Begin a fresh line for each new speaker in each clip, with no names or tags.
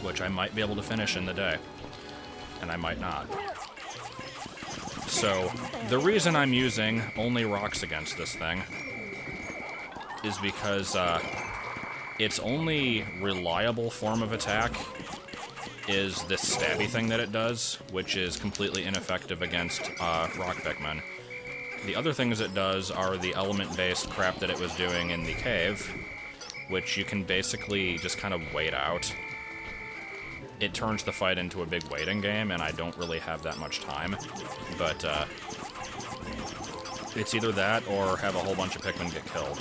which I might be able to finish in the day, and I might not. So, the reason I'm using only rocks against this thing is because its only reliable form of attack is this stabby thing that it does, which is completely ineffective against rock Pikmin. The other things it does are the element-based crap that it was doing in the cave, which you can basically just kind of wait out. It turns the fight into a big waiting game, and I don't really have that much time, but it's either that or have a whole bunch of Pikmin get killed.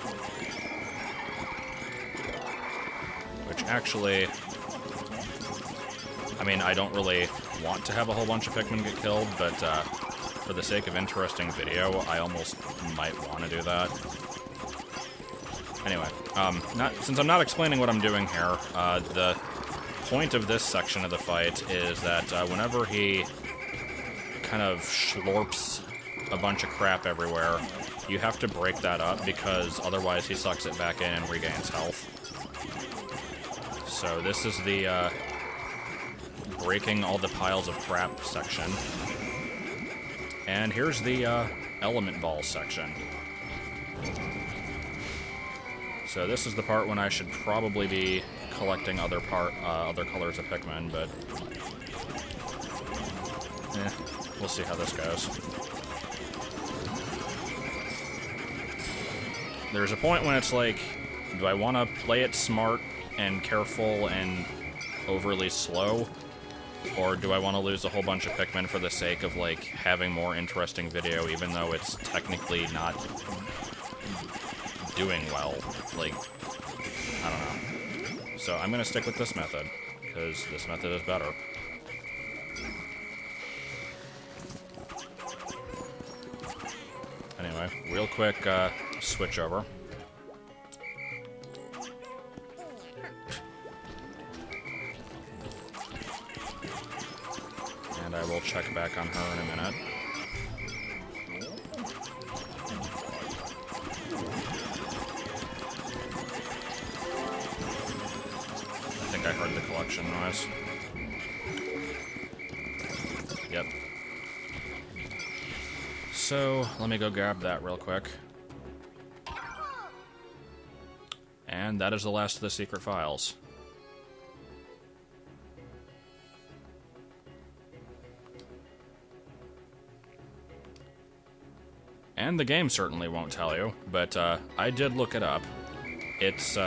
Which actually, I mean, I don't really want to have a whole bunch of Pikmin get killed, but for the sake of interesting video, I almost might want to do that. Anyway, since I'm not explaining what I'm doing here, the point of this section of the fight is that whenever he kind of slurps a bunch of crap everywhere, you have to break that up, because otherwise he sucks it back in and regains health. So this is the breaking all the piles of crap section. And here's the element balls section. So this is the part when I should probably be collecting other colors of Pikmin, but we'll see how this goes. There's a point when it's like, do I want to play it smart and careful and overly slow? Or do I want to lose a whole bunch of Pikmin for the sake of, like, having more interesting video, even though it's technically not doing well? Like, I don't know. So I'm going to stick with this method, because this method is better. Anyway, real quick switch over. And I will check back on her in a minute. I think I heard the collection noise. Yep. So, let me go grab that real quick. And that is the last of the secret files. And the game certainly won't tell you, but I did look it up. It's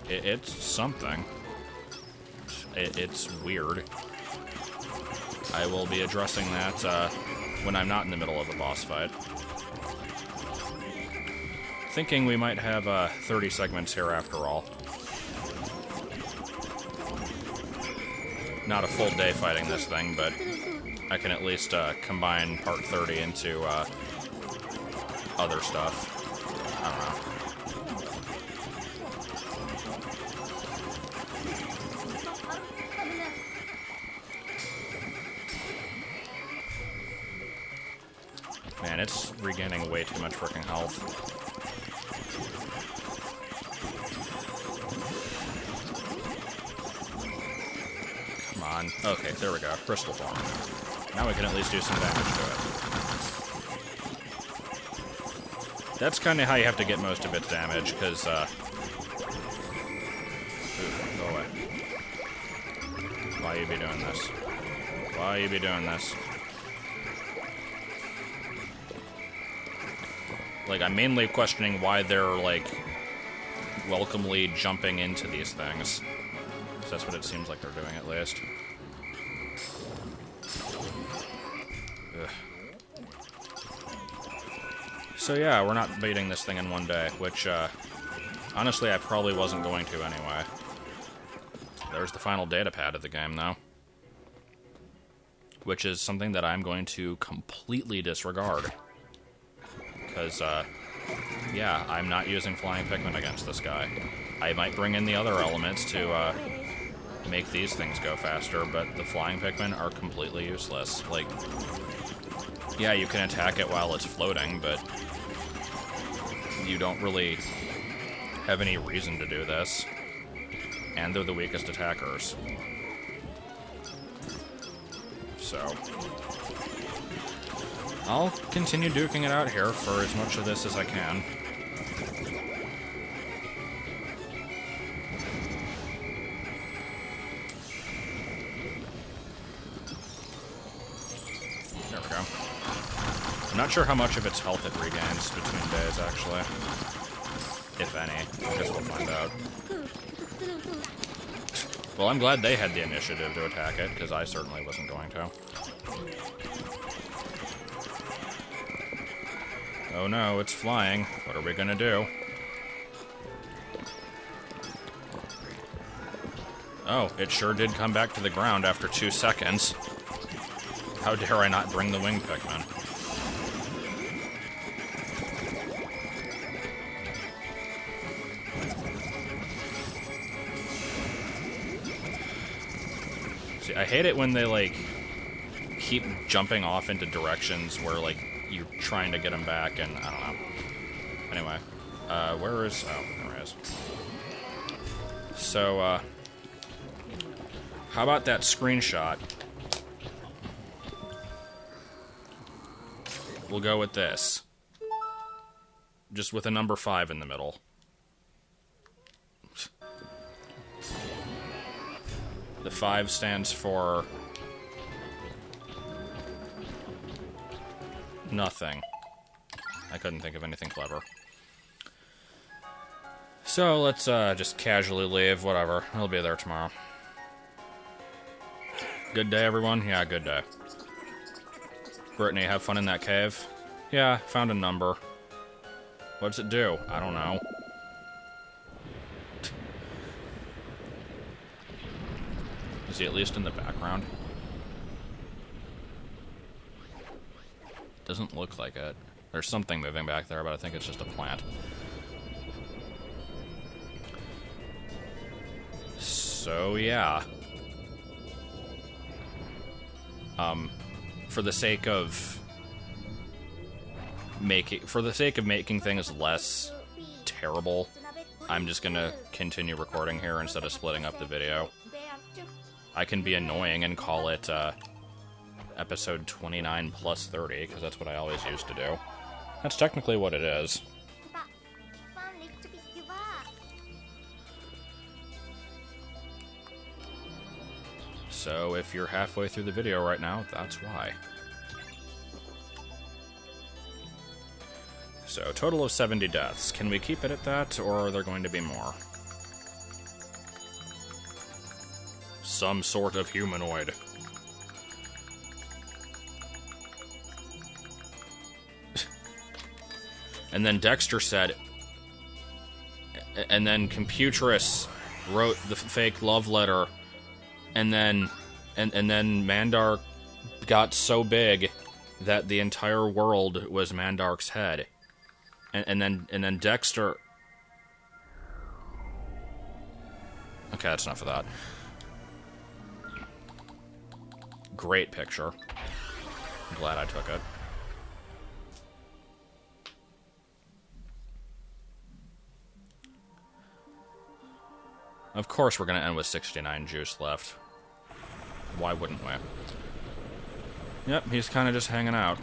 it's something. It's weird. I will be addressing that when I'm not in the middle of a boss fight. Thinking we might have 30 segments here after all. Not a full day fighting this thing, but I can at least combine part 30 into other stuff. I don't know. Man, it's regaining way too much freaking health. Come on. Okay, there we go. Crystal form. Now we can at least do some damage to it. That's kind of how you have to get most of its damage, because, ooh, go away. Why you be doing this? Why you be doing this? Like, I'm mainly questioning why they're, like, welcomely jumping into these things. So that's what it seems like they're doing, at least. Ugh. So yeah, we're not beating this thing in one day, which, honestly, I probably wasn't going to anyway. There's the final data pad of the game, though. Which is something that I'm going to completely disregard. Because, yeah, I'm not using flying Pikmin against this guy. I might bring in the other elements to, make these things go faster, but the flying Pikmin are completely useless. Like, yeah, you can attack it while it's floating, but you don't really have any reason to do this. and they're the weakest attackers. So, I'll continue duking it out here for as much of this as I can. There we go. I'm not sure how much of its health it regains between days, actually. If any. I guess we'll find out. Well, I'm glad they had the initiative to attack it, because I certainly wasn't going to. Oh no, it's flying. What are we gonna do? Oh, it sure did come back to the ground after 2 seconds. How dare I not bring the wing Pikmin? See, I hate it when they, like, keep jumping off into directions where, like, you're trying to get them back, and I don't know. Anyway, where is... Oh, there it is. So, how about that screenshot? We'll go with this. Just with a number 5 in the middle. The 5 stands for... nothing. I couldn't think of anything clever. So, let's just casually leave, whatever. I'll be there tomorrow. Good day, everyone? Yeah, good day. Brittany, have fun in that cave? Yeah, found a number. What does it do? I don't know. Is he at least in the background? Doesn't look like it. There's something moving back there, but I think it's just a plant. So, yeah. For the sake of making things less terrible, I'm just gonna continue recording here instead of splitting up the video. I can be annoying and call it, episode 29 plus 30, because that's what I always used to do. That's technically what it is. So if you're halfway through the video right now, that's why. So, total of 70 deaths. Can we keep it at that, or are there going to be more? Some sort of humanoid. And then Dexter said... And then Computress wrote the fake love letter... And then Mandark got so big that the entire world was Mandark's head. And then Dexter... Okay, that's enough of that. Great picture. I'm glad I took it. Of course we're going to end with 69 juice left. Why wouldn't we? Yep, he's kind of just hanging out.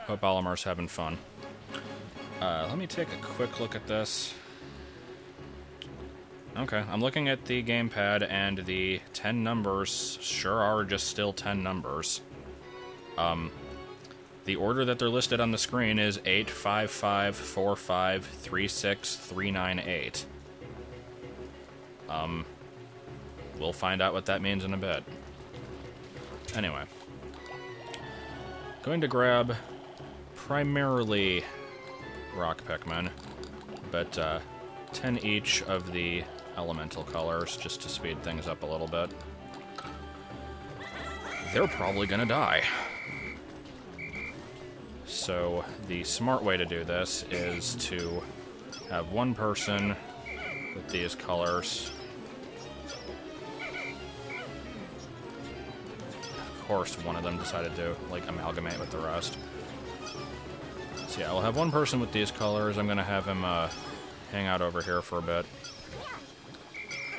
Hope Olimar's having fun. Let me take a quick look at this. Okay, I'm looking at the gamepad, and the 10 numbers sure are just still 10 numbers. The order that they're listed on the screen is 8, 5, 5, 4, 5, 3, 6, 3, 9, 8. We'll find out what that means in a bit. Anyway. Going to grab primarily rock Pikmin, but 10 each of the elemental colors, just to speed things up a little bit. They're probably gonna die. So the smart way to do this is to have one person with these colors. Of course, one of them decided to, like, amalgamate with the rest. So yeah, we'll have one person with these colors. I'm gonna have him hang out over here for a bit.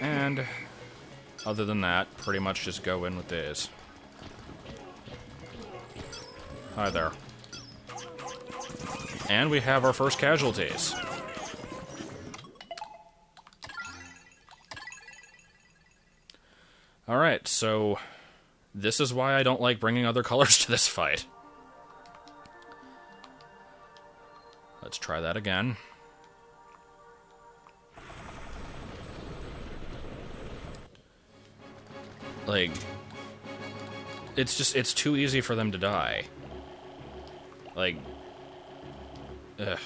And other than that, pretty much just go in with these. Hi there. And we have our first casualties. Alright, so this is why I don't like bringing other colors to this fight. Let's try that again. Like, it's too easy for them to die. Like, ugh.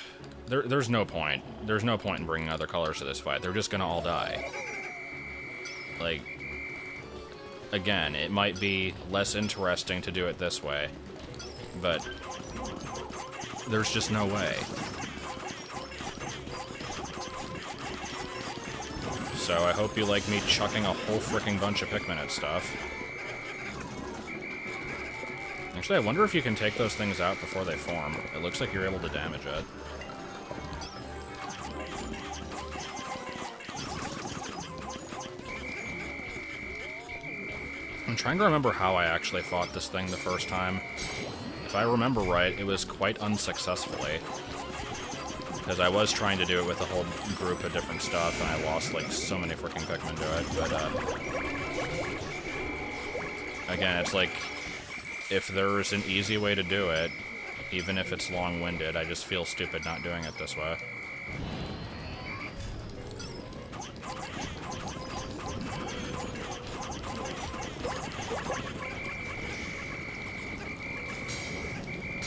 There's no point. There's no point in bringing other colors to this fight. They're just gonna all die. Like, again, it might be less interesting to do it this way, but there's just no way. So I hope you like me chucking a whole fricking bunch of Pikmin at stuff. Actually, I wonder if you can take those things out before they form. It looks like you're able to damage it. I'm trying to remember how I actually fought this thing the first time. If I remember right, it was quite unsuccessfully. Because I was trying to do it with a whole group of different stuff, and I lost, like, so many freaking Pikmin to it. But, again, it's like, if there's an easy way to do it, even if it's long-winded, I just feel stupid not doing it this way.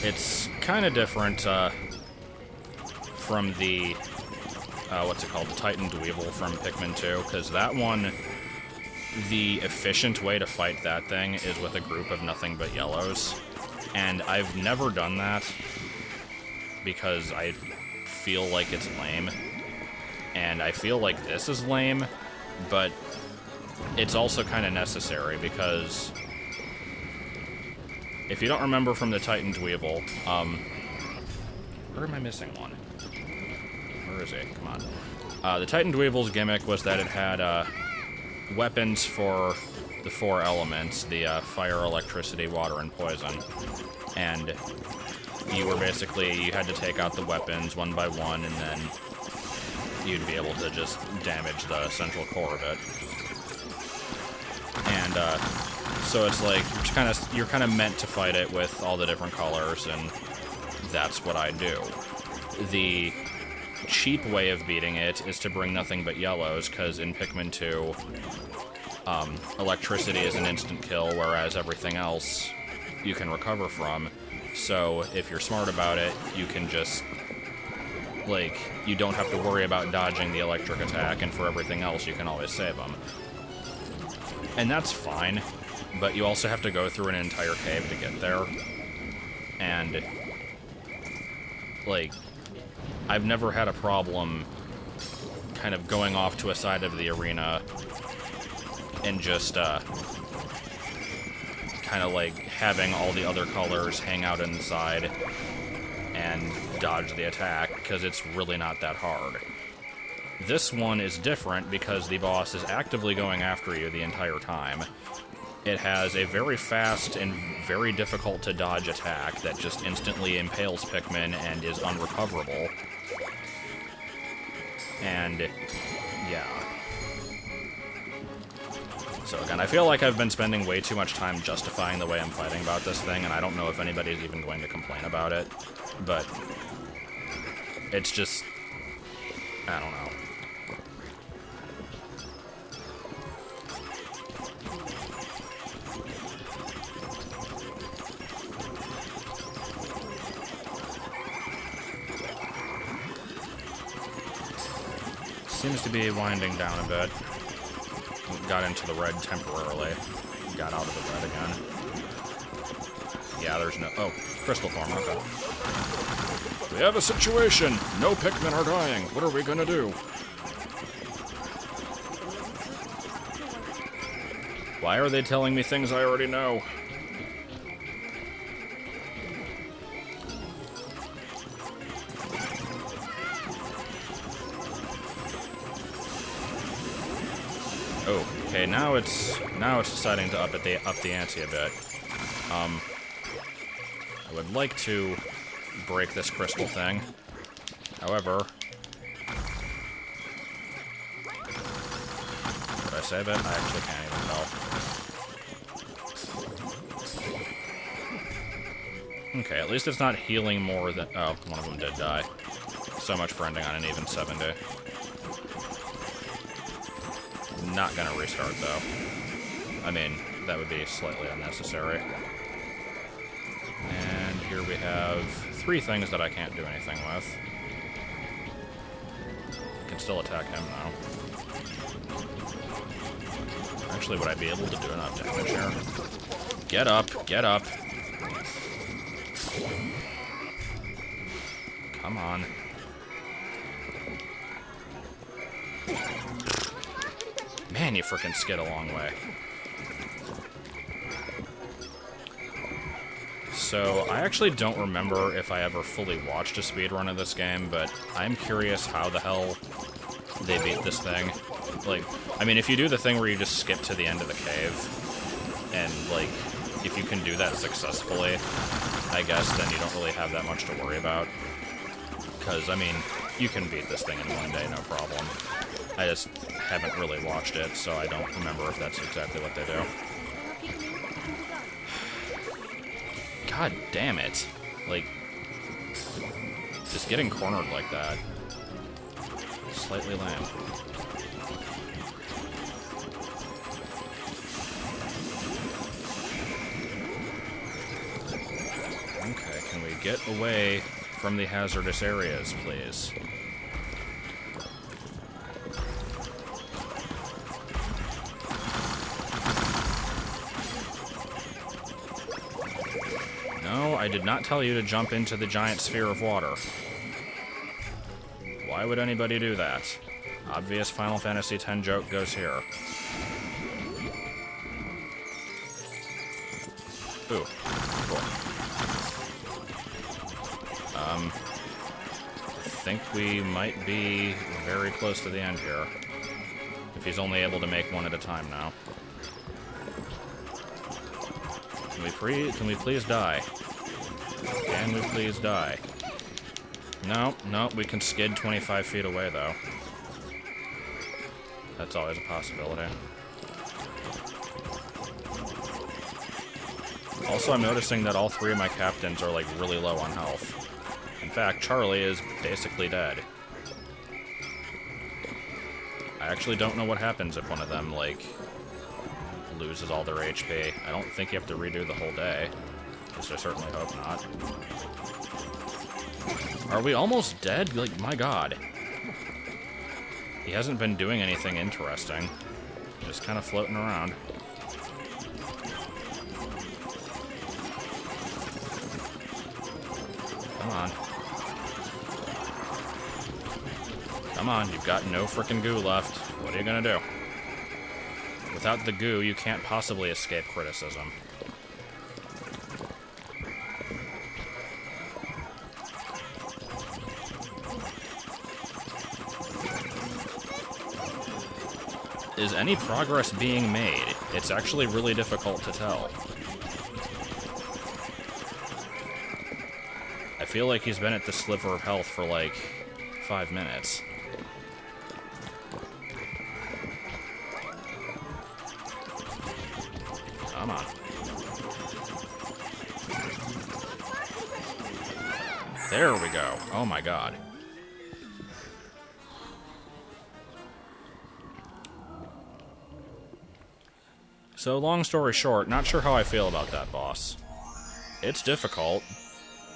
It's kind of different, from the, what's it called, the Titan Dweevil from Pikmin 2, because that one, the efficient way to fight that thing is with a group of nothing but yellows, and I've never done that because I feel like it's lame, and I feel like this is lame, but it's also kind of necessary, because if you don't remember from the Titan Dweevil, where am I missing one? Where is he? Come on. The Titan Dweevil's gimmick was that it had weapons for the 4 elements, the fire, electricity, water, and poison. And you were basically, you had to take out the weapons one by one, and then you'd be able to just damage the central core of it. And so it's like, you're kind of meant to fight it with all the different colors, and that's what I do. The cheap way of beating it is to bring nothing but yellows, because in Pikmin 2, electricity is an instant kill, whereas everything else you can recover from. So if you're smart about it, you can just, like, you don't have to worry about dodging the electric attack, and for everything else you can always save them. And that's fine, but you also have to go through an entire cave to get there. And, like, I've never had a problem kind of going off to a side of the arena and just, kind of like having all the other colors hang out inside and dodge the attack, because it's really not that hard. This one is different because the boss is actively going after you the entire time. It has a very fast and very difficult to dodge attack that just instantly impales Pikmin and is unrecoverable. And, yeah. So again, I feel like I've been spending way too much time justifying the way I'm fighting about this thing, and I don't know if anybody's even going to complain about it, but it's just, I don't know. Seems to be winding down a bit. Got into the red temporarily. Got out of the red again. Yeah, there's no... Oh, crystal form, okay. We have a situation! No Pikmin are dying! What are we gonna do? Why are they telling me things I already know? now it's deciding to up the ante a bit. I would like to break this crystal thing. However, did I save it? I actually can't even tell. Okay, at least it's not healing more than... Oh, one of them did die. So much for ending on an even 70. Not gonna restart, though. I mean, that would be slightly unnecessary. And here we have 3 things that I can't do anything with. I can still attack him, though. Actually, would I be able to do enough damage here? Get up! Get up! Come on. Man, you frickin' skid a long way. So, I actually don't remember if I ever fully watched a speedrun of this game, but I'm curious how the hell they beat this thing. Like, I mean, if you do the thing where you just skip to the end of the cave, and, like, if you can do that successfully, I guess then you don't really have that much to worry about. Because, I mean, you can beat this thing in one day, no problem. I just haven't really watched it, so I don't remember if that's exactly what they do. God damn it. Like, just getting cornered like that. Slightly lame. Okay, can we get away from the hazardous areas, please? No, I did not tell you to jump into the giant sphere of water. Why would anybody do that? Obvious Final Fantasy X joke goes here. Ooh, cool. I think we might be very close to the end here. If he's only able to make one at a time now. Can we please die? Can we please die? No, no, we can skid 25 feet away, though. That's always a possibility. Also, I'm noticing that all 3 of my captains are, like, really low on health. In fact, Charlie is basically dead. I actually don't know what happens if one of them, like, loses all their HP. I don't think you have to redo the whole day. At least I certainly hope not. Are we almost dead? Like, my god. He hasn't been doing anything interesting. Just kind of floating around. Come on. Come on, you've got no frickin' goo left. What are you gonna do? Without the goo, you can't possibly escape criticism. Is any progress being made? It's actually really difficult to tell. I feel like he's been at the sliver of health for like 5 minutes. Come on. There we go. Oh my god. So, long story short, not sure how I feel about that boss. It's difficult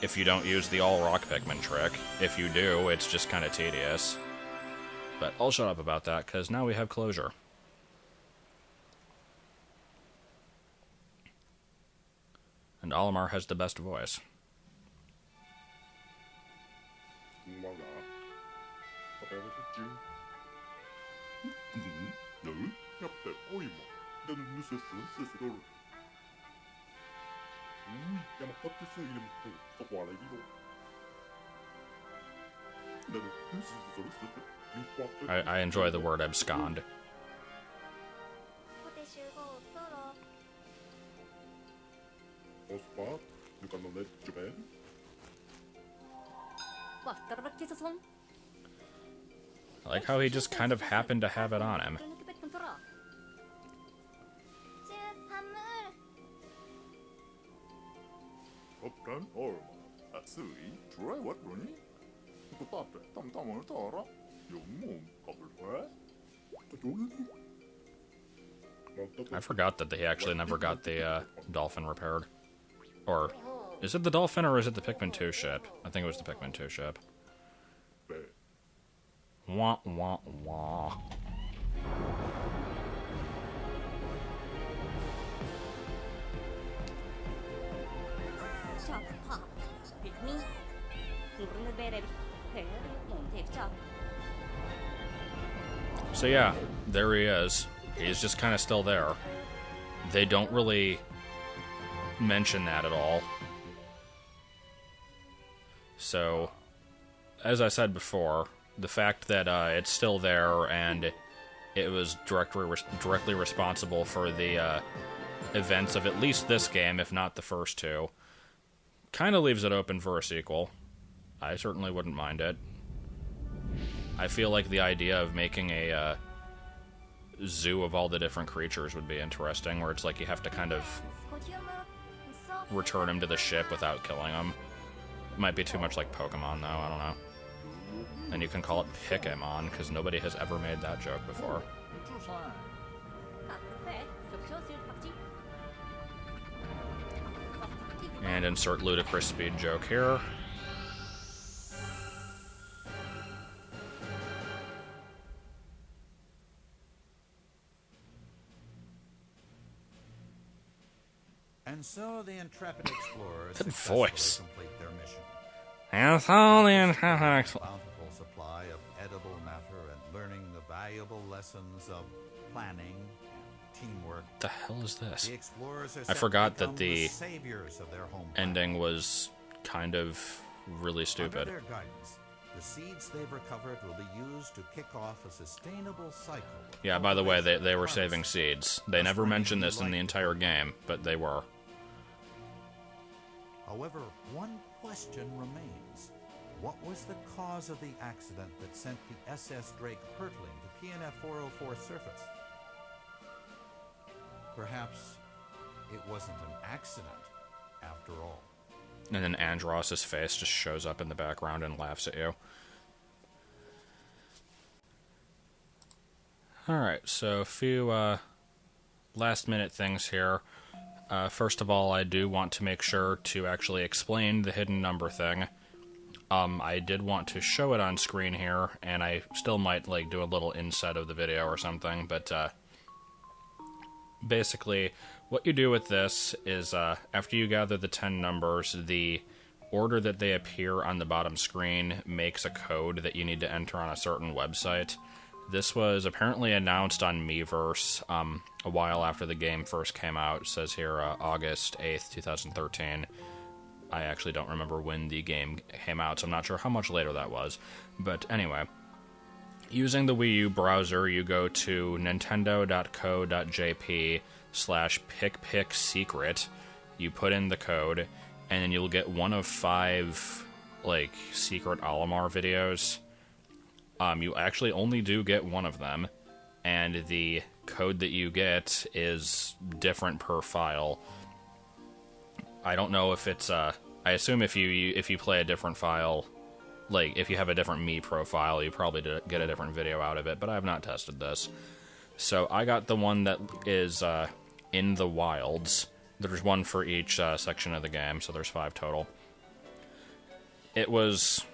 if you don't use the all-rock Pikmin trick. If you do, it's just kind of tedious. But I'll shut up about that, because now we have closure. And Olimar has the best voice. I enjoy the word abscond.
Spot, you gonna let Japan?
I like how he just kind of happened to have it on him.
Popcorn or Atsui, try what, Ronnie?
I forgot that he actually never got the dolphin repaired. Or, is it the dolphin or is it the Pikmin 2 ship? I think it was the Pikmin 2 ship. Wah, wah, wah. So yeah, there he is. He's just kind of still there. They don't really mention that at all. So, as I said before, the fact that it's still there and it was directly responsible for the events of at least this game, if not the first two, kind of leaves it open for a sequel. I certainly wouldn't mind it. I feel like the idea of making a zoo of all the different creatures would be interesting, where it's like you have to kind of return them to the ship without killing them. It might be too much like Pokemon, though, I don't know. And you can call it Pikmin, because nobody has ever made that joke before. And insert ludicrous speed joke here.
And so the intrepid explorers
Good
successfully
voice.
complete their mission.
And so the intrepid explorers.
Bountiful supply of edible matter and learning the valuable lessons of planning and teamwork.
What the hell is this?
The explorers are
I
set
forgot
to
that
become
the
saviors of their home
ending was kind of really
Under
stupid.
their guidance, the seeds they've recovered will be used to kick off a sustainable cycle. of
Yeah, by the way, they were
cultivation
saving
and
seeds. They never mentioned this in the entire game, but they were.
However, one question remains. What was the cause of the accident that sent the SS Drake hurtling to PNF 404 surface? Perhaps it wasn't an accident after all.
And then Andross's face just shows up in the background and laughs at you. Alright, so a few last minute things here. First of all, I do want to make sure to actually explain the hidden number thing. I did want to show it on screen here, and I still might do a little inset of the video or something, but basically, what you do with this is, after you gather the 10 numbers, the order that they appear on the bottom screen makes a code that you need to enter on a certain website. This was apparently announced on Miiverse a while after the game first came out. It says here August 8th, 2013. I actually don't remember when the game came out, so I'm not sure how much later that was. But anyway, using the Wii U browser, you go to nintendo.co.jp/pickpicksecret. You put in the code, and then you'll get one of 5, secret Olimar videos. You actually only do get one of them, and the code that you get is different per file. I don't know if it's, I assume if you play a different file, if you have a different Mii profile, you probably get a different video out of it, but I have not tested this. So I got the one that is in the wilds. There's one for each section of the game, so there's 5 total. It was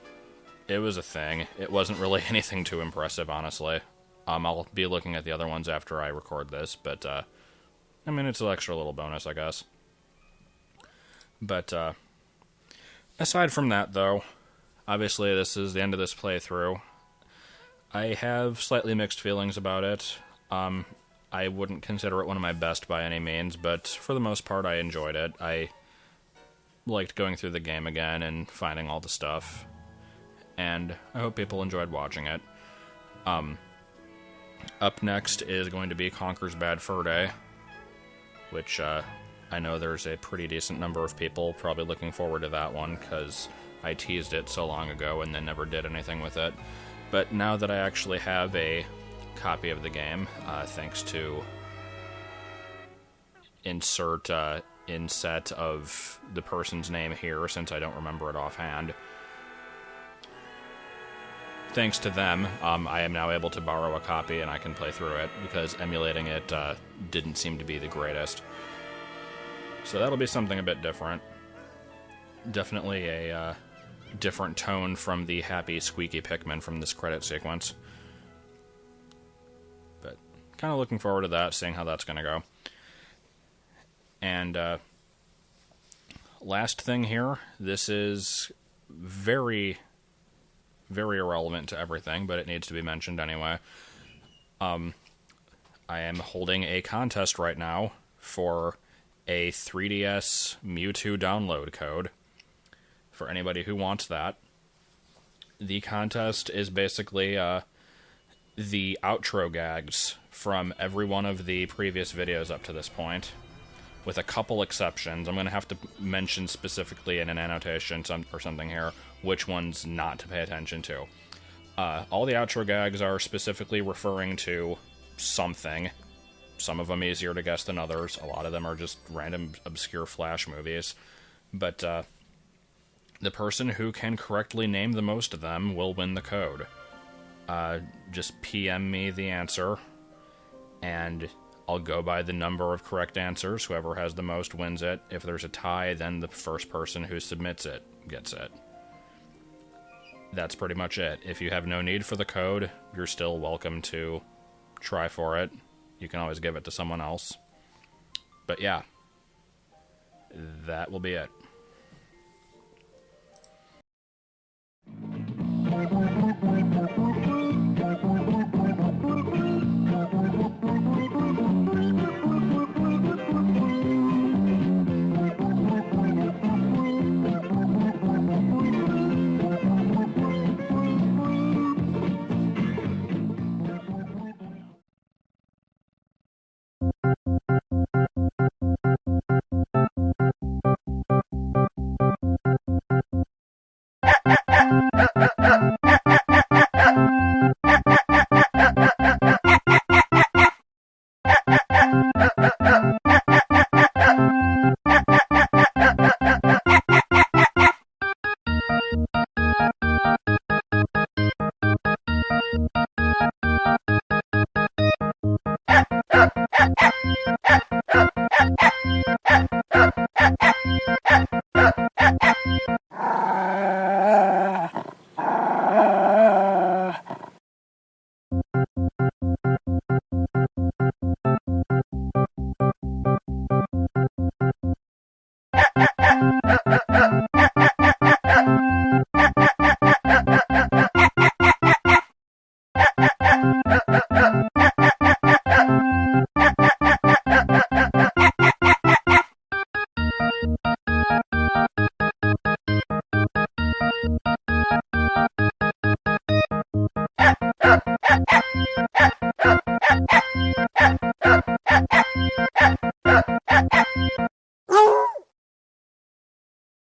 a thing. It wasn't really anything too impressive, honestly. I'll be looking at the other ones after I record this, but, I mean, it's an extra little bonus, I guess. But, aside from that, though, obviously this is the end of this playthrough. I have slightly mixed feelings about it. I wouldn't consider it one of my best by any means, but for the most part, I enjoyed it. I liked going through the game again and finding all the stuff. And I hope people enjoyed watching it. Up next is going to be Conker's Bad Fur Day, which I know there's a pretty decent number of people probably looking forward to that one, because I teased it so long ago and then never did anything with it. But now that I actually have a copy of the game, thanks to insert inset of the person's name here, since I don't remember it offhand. Thanks to them, I am now able to borrow a copy and I can play through it, because emulating it didn't seem to be the greatest. So that'll be something a bit different. Definitely a different tone from the happy, squeaky Pikmin from this credit sequence. But kind of looking forward to that, seeing how that's going to go. And last thing here, this is very, very irrelevant to everything, but it needs to be mentioned anyway. I am holding a contest right now for a 3DS Mewtwo download code for anybody who wants that. The contest is basically the outro gags from every one of the previous videos up to this point, with a couple exceptions. I'm going to have to mention specifically in an annotation or something here which ones not to pay attention to. All the outro gags are specifically referring to something. Some of them easier to guess than others. A lot of them are just random, obscure Flash movies. But the person who can correctly name the most of them will win the code. Just PM me the answer, and I'll go by the number of correct answers. Whoever has the most wins it. If there's a tie, then the first person who submits it gets it. That's pretty much it. If you have no need for the code, you're still welcome to try for it. You can always give it to someone else. But yeah, that will be it.